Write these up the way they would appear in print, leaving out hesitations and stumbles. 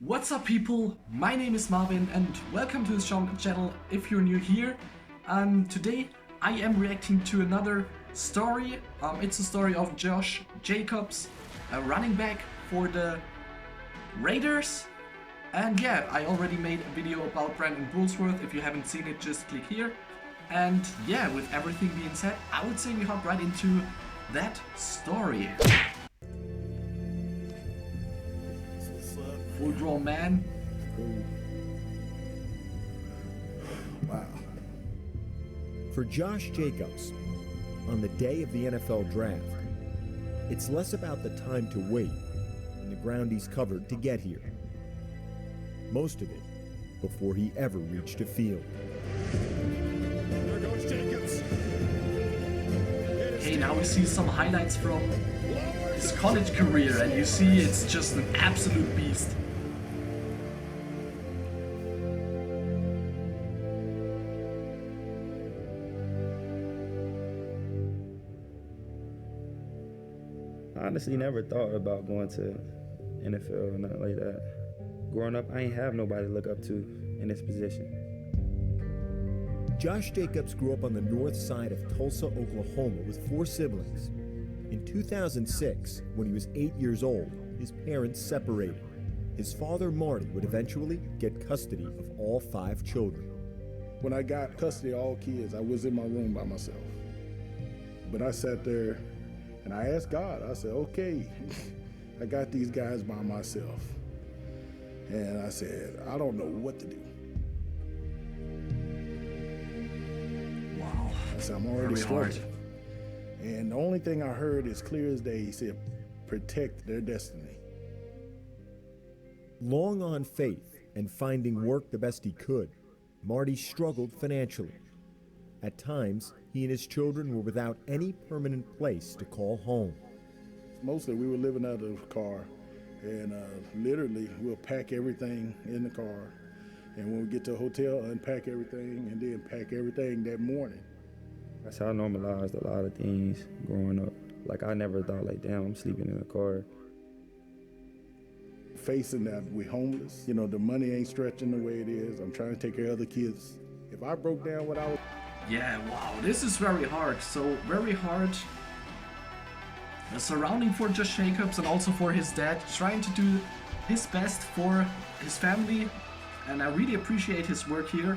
What's up people, my name is Marvin and welcome to this channel if you're new here. Today I am reacting to another story. It's a story of Josh Jacobs, a running back for the Raiders. And yeah, I already made a video about Brandon Bullsworth. If you haven't seen it, just click here. And yeah, with everything being said, I would say we hop right into that story. Full-grown man. Wow. For Josh Jacobs, on the day of the NFL draft, it's less about the time to wait and the ground he's covered to get here. Most of it before he ever reached a field. There goes Jacobs. Okay, now we see some highlights from his college career and you see it's just an absolute beast. I honestly never thought about going to NFL or nothing like that. Growing up, I ain't have nobody to look up to in this position. Josh Jacobs grew up on the north side of Tulsa, Oklahoma with 4 siblings. In 2006, when he was 8 years old, his parents separated. His father, Marty, would eventually get custody of all 5 children. When I got custody of all kids, I was in my room by myself. But I sat there and I asked God, I said, okay, I got these guys by myself. And I said, I don't know what to do. Wow. I said, I'm already Very hard. struggling. And the only thing I heard is clear as day, he said, protect their destiny. Long on faith and finding work the best he could, Marty struggled financially. At times, he and his children were without any permanent place to call home. Mostly we were living out of the car, and literally we'll pack everything in the car, and when we get to a hotel, unpack everything, and then pack everything that morning. That's how I normalized a lot of things growing up. Like, I never thought, like, damn, I'm sleeping in a car. Facing that we're homeless, you know, the money ain't stretching the way it is. I'm trying to take care of other kids. If I broke down what I was... Yeah, wow, this is very hard. So very hard. The surrounding for Josh Jacobs and also for his dad, trying to do his best for his family, and I really appreciate his work here.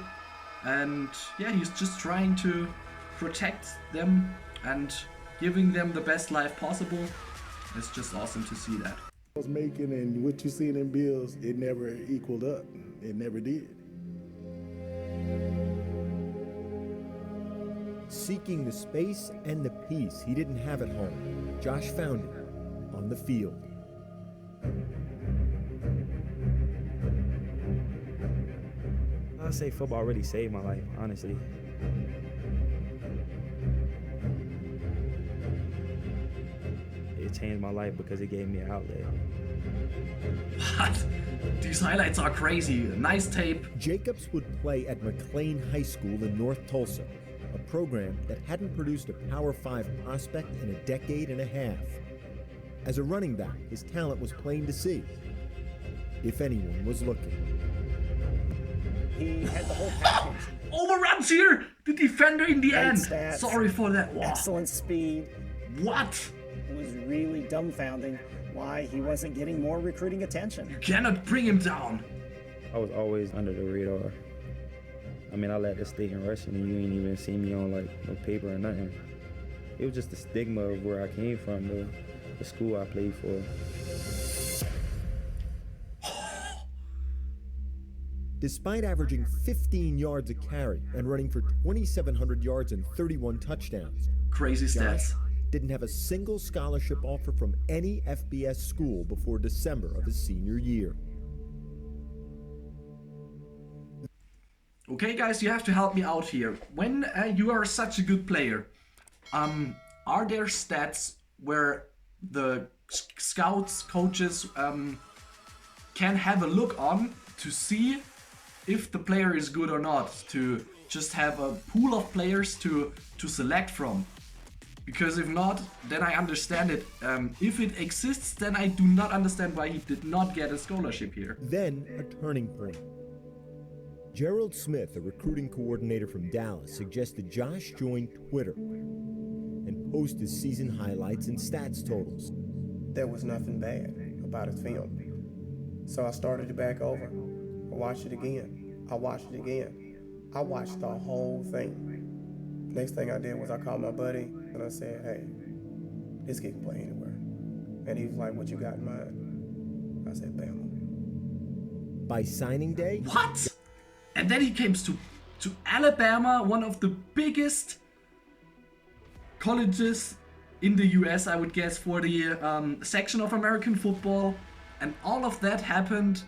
And yeah, he's just trying to protect them and giving them the best life possible. It's just awesome to see that. I was making and what you seen in bills, it never equaled up. It never did. Seeking the space and the peace he didn't have at home, Josh found it on the field. I'd say football really saved my life, honestly. It changed my life because it gave me an outlet. What? These highlights are crazy. Nice tape. Jacobs would play at McLean High School in North Tulsa, a program that hadn't produced a Power 5 prospect in a decade and a half. As a running back, his talent was plain to see, if anyone was looking. He had the whole package. Overruns here! The defender in the Great end! stats, Sorry for that. Wow. excellent speed. What? It was really dumbfounding why he wasn't getting more recruiting attention. You cannot bring him down. I was always under the radar. I mean, I led the state in rushing and you ain't even see me on like no paper or nothing. It was just the stigma of where I came from, the school I played for. Despite averaging 15 yards a carry and running for 2,700 yards and 31 touchdowns, Crazy stats. didn't have a single scholarship offer from any FBS school before December of his senior year. Okay guys, you have to help me out here. When you are such a good player, are there stats where the scouts, coaches can have a look on to see if the player is good or not, to just have a pool of players to select from? Because if not, then I understand it. If it exists, then I do not understand why he did not get a scholarship here. Then a turning point. Gerald Smith, a recruiting coordinator from Dallas, suggested Josh join Twitter and post his season highlights and stats totals. There was nothing bad about his film. So I started it back over. I watched it again. I watched it again. I watched the whole thing. Next thing I did was I called my buddy and I said, hey, this kid can play anywhere. And he was like, what you got in mind? I said, Bama. By signing day, What? And then he came to Alabama, one of the biggest colleges in the US, I would guess, for the section of American football. And all of that happened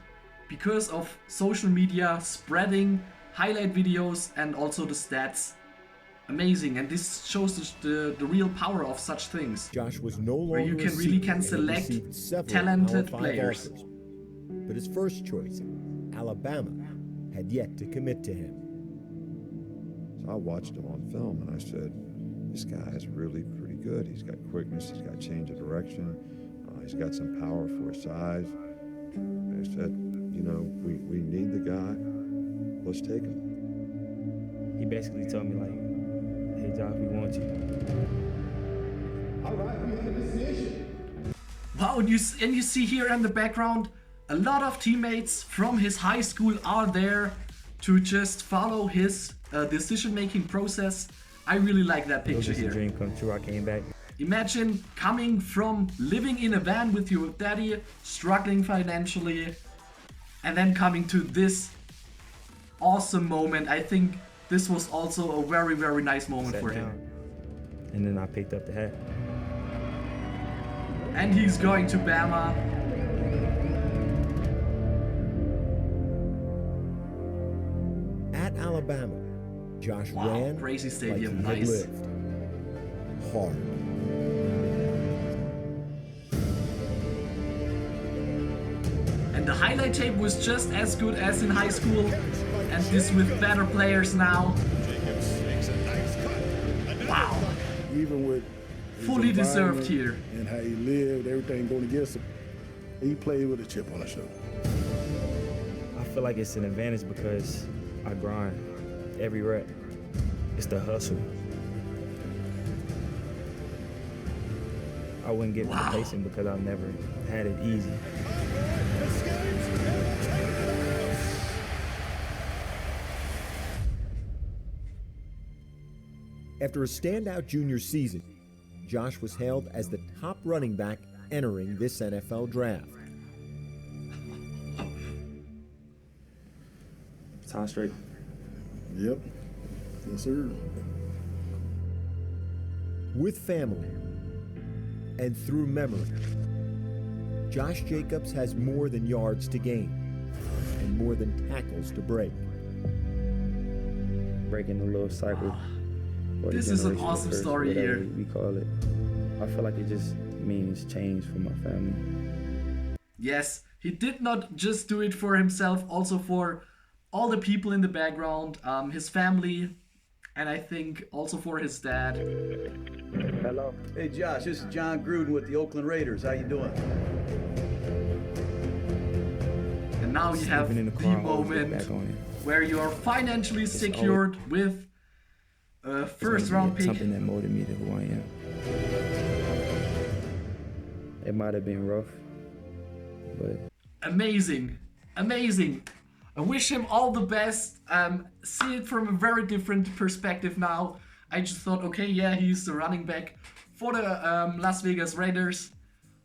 because of social media spreading highlight videos and also the stats. Amazing, and this shows the real power of such things. Josh was no longer where you can really can select talented players. Offers. But his first choice, Alabama, had yet to commit to him. So I watched him on film and I said, this guy is really pretty good. He's got quickness, he's got change of direction, he's got some power for his size. And I said, you know, we need the guy, let's take him. He basically told me like, hey Josh, we want you. All right, we have a decision. Wow, and you see here in the background, a lot of teammates from his high school are there to just follow his decision-making process. I really like that It was picture just a here. dream come true. I came back. Imagine coming from living in a van with your daddy, struggling financially, and then coming to this awesome moment. I think this was also a very, very nice moment Sat for down, him. and then I picked up the hat. And he's going to Bama. At Alabama, Josh Wow, ran crazy like stadium, he had nice. lived. Hard. And the highlight tape was just as good as in high school, and this with better players now. Wow, Even with his fully deserved environment here. and how he lived, everything going against him, he played with a chip on his shoulder. I feel like it's an advantage because I grind every rep. It's the hustle. I wouldn't get complacent because I've never had it easy. After a standout junior season, Josh was hailed as the top running back entering this NFL draft. Time straight. Yep. Yes, sir. With family and through memory, Josh Jacobs has more than yards to gain and more than tackles to break. Breaking the little cycle. or the This is an generational awesome curse, story whatever here. we call it. I feel like it just means change for my family. Yes, he did not just do it for himself, also for all the people in the background, his family, and I think also for his dad. Hello. Hey Josh, this is John Gruden with the Oakland Raiders. How you doing? And now you have Sleeping in the the car, I always get moment back on it. where you're financially secured with a first round pick. Something that molded me to who I am. It might have been rough, but Amazing, amazing. I wish him all the best. See it from a very different perspective now. I just thought, okay, yeah, he's the running back for the Las Vegas Raiders.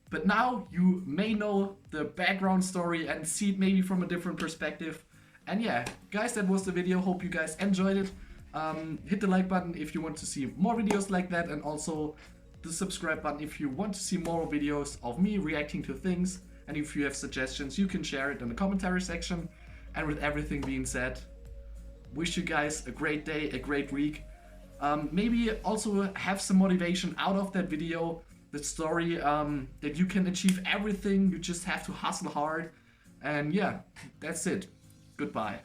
But now you may know the background story and see it maybe from a different perspective. And yeah, guys, that was the video. Hope you guys enjoyed it. Hit the like button if you want to see more videos like that, and also the subscribe button if you want to see more videos of me reacting to things. And if you have suggestions, you can share it in the commentary section. And with everything being said, wish you guys a great day, a great week. Maybe also have some motivation out of that video, the story, that you can achieve everything, you just have to hustle hard. And yeah, that's it. Goodbye.